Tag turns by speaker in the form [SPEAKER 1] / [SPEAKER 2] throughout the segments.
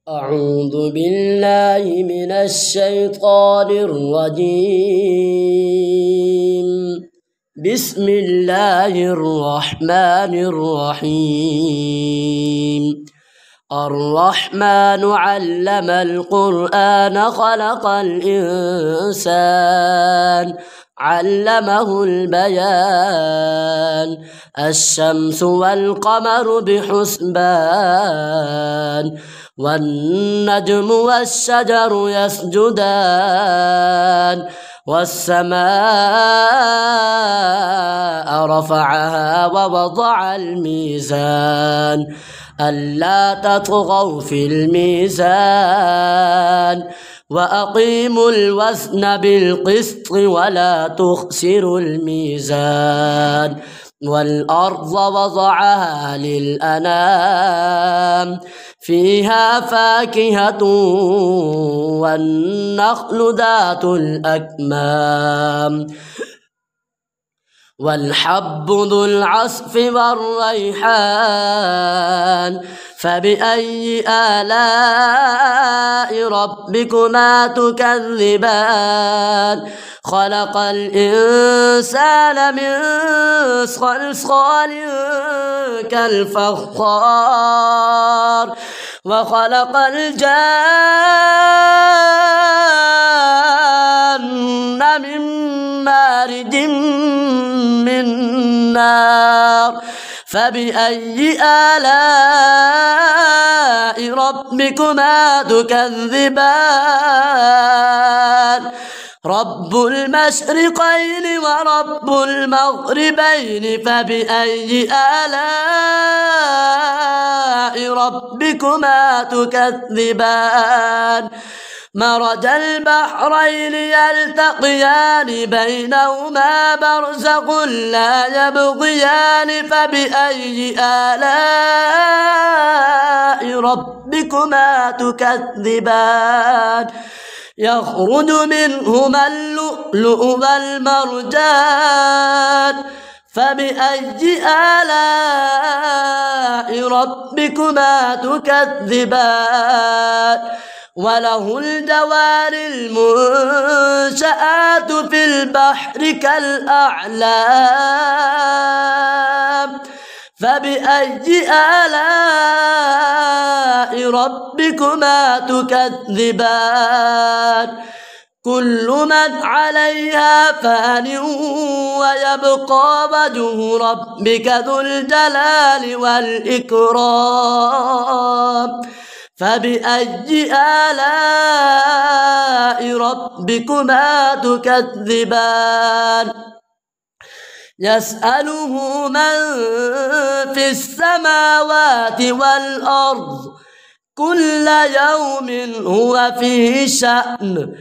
[SPEAKER 1] أعوذ بالله من الشيطان الرجيم. بسم الله الرحمن الرحيم. الرحمن علم القرآن خلق الإنسان علمه البيان. الشمس والقمر بحسبان والنجم والشجر يسجدان والسماء رفعها ووضع الميزان ألا تطغوا في الميزان وأقيموا الوزن بالقسط ولا تخسروا الميزان. والأرض وضعها للأنام فيها فاكهة والنخل ذات الأكمام والحب ذو العصف والريحان. فبأي آلاء ربكما تكذبان؟ خلق الإنسان من صلصال كالفخار وخلق الجان من مارج من نار. فبأي آلاء ربكما تكذبان؟ رب المشرقين ورب المغربين. فبأي آلاء ربكما تكذبان؟ مرج البحرين يلتقيان بينهما برزخ لا يبغيان. فبأي آلاء ربكما تكذبان؟ يخرج منهما اللؤلؤ والمرجان. فبأي آلاء ربكما تكذبان؟ وله الجوار المنشآت في البحر كالأعلام. فبأي آلاء ربكما تكذبان؟ كل من عليها فان ويبقى وجه ربك ذو الجلال والإكرام. فبأي آلاء ربكما تكذبان؟ يسأله من في السماوات والأرض كل يوم هو في شأن.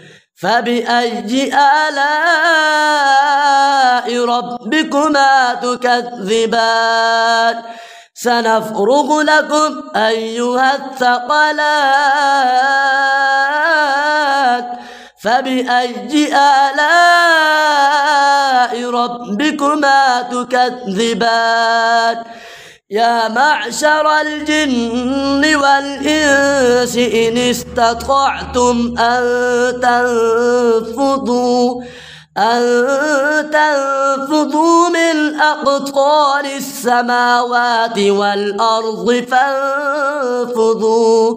[SPEAKER 1] فبأي آلاء ربكما تكذبان؟ سنفرغ لكم أيها الثقلان. فبأي آلاء ربكما تكذبان؟ يا معشر الجن والإنس إن استطعتم أن تنفذوا من أقطار السماوات والأرض فانفذوا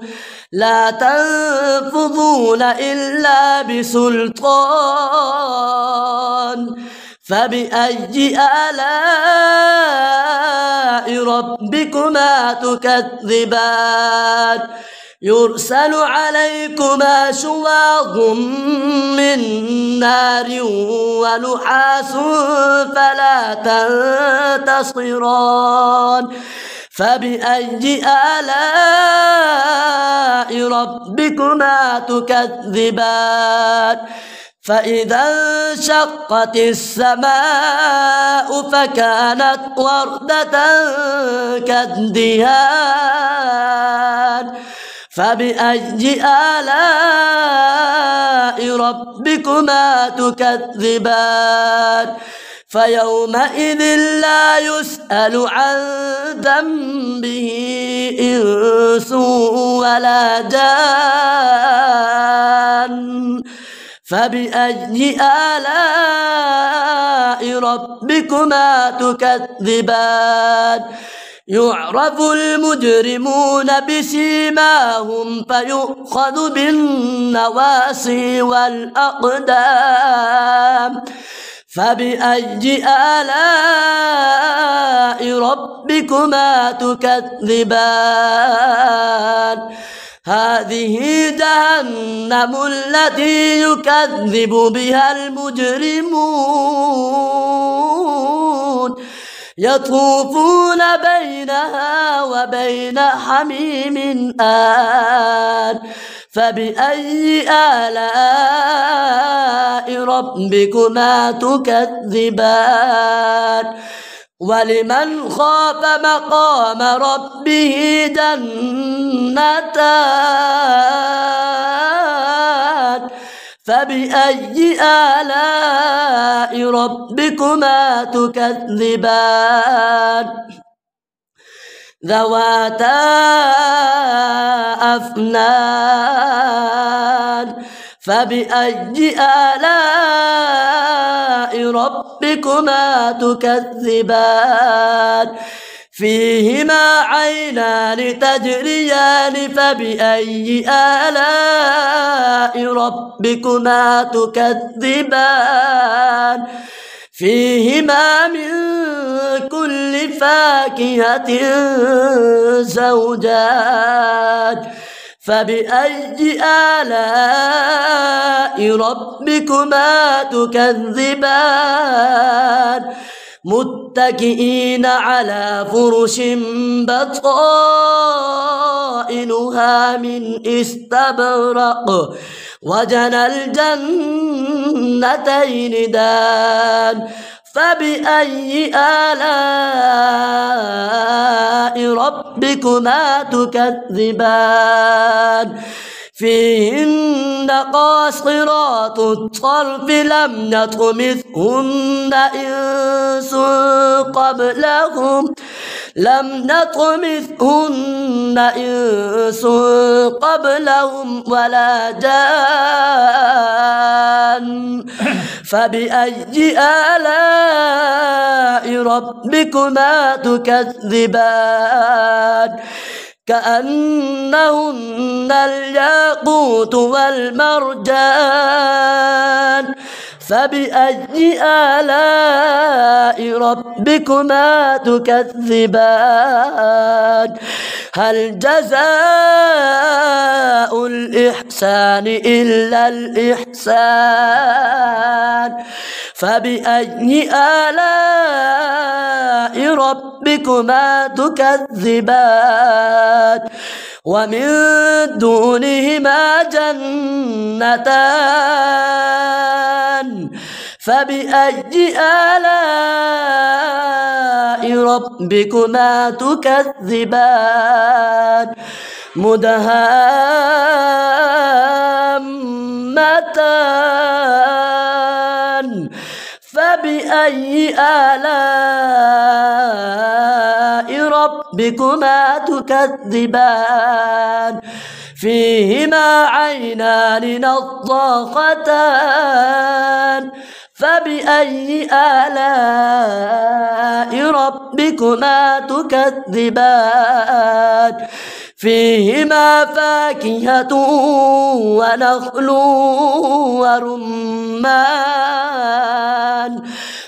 [SPEAKER 1] لا تنفذون إلا بسلطان. فبأي آلاء ربكما تكذبان؟ يرسل عليكما شواظ من نار ونحاس فلا تنتصران. فبأي آلاء ربكما تكذبان؟ فإذا انشقت السماء فكانت وردة كالدهان. فبأي آلاء ربكما تكذبان؟ فيومئذ لا يسأل عن ذنبه إنس ولا جان فبأي آلاء ربكما تكذبان يعرف المجرمون بسيماهم فيؤخذ بالنواصي والأقدام فبأي آلاء ربكما تكذبان هذه جهنم التي يكذب بها المجرمون يطوفون بينها وبين حميم آن فبأي آلاء ربكما تكذبان ولمن خاف مقام ربه جنتان فبأي آلاء ربكما تكذبان ذواتا أفنان فبأي آلاء ربكما تكذبان فيهما عينان تجريان فبأي آلاء ربكما تكذبان فيهما من كل فاكهة زوجان فبأي آلاء ربكما تكذبان متكئين على فرش بطائنها من استبرق وجنى الجنتين دان فبأي آلاء ربكما تكذبان فيهن قاصرات الطرف لم يطمثهن إنس قبلهم ولا جان فبأي آلاء ربكما تكذبان كأنهن الياقوت والمرجان فبأي آلاء ربكما تكذبان هل جزاء الإحسان إلا الإحسان فبأي آلاء ربكما تكذبان ومن دونهما جنتان فبأي آلاء ربكما تكذبان مدهامتان فبأي آلاء ربكما تكذبان فيهما عينان نضاختان فبأي آلاء ربكما تكذبان فيهما فاكهة ونخل ورمان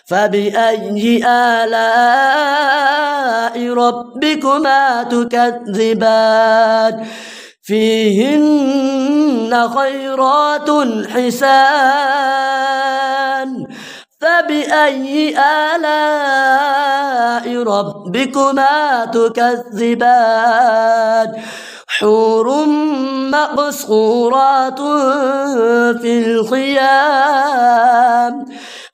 [SPEAKER 1] فبأي آلاء ربكما تكذبان فيهن خيرات حسان فبأي آلاء ربكما تكذبان حور مقصورات في الخيام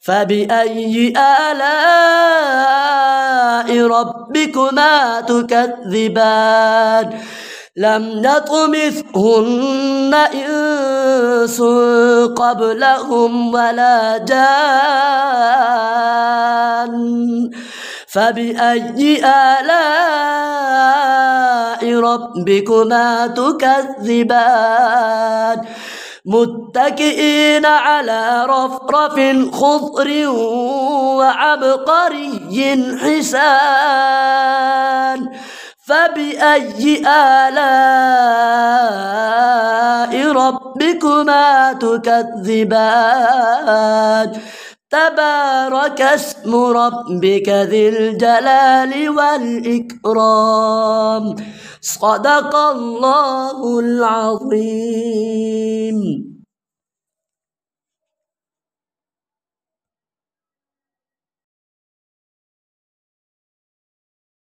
[SPEAKER 1] فبأي آلاء ربكما تكذبان لم يطمثهن إنس قبلهم ولا جان فبأي آلاء ربكما تكذبان متكئين على رفرف خضر وعبقري حسان فبأي آلاء ربكما تكذبان تبارك اسم ربك ذي الجلال والإكرام صدق الله العظيم.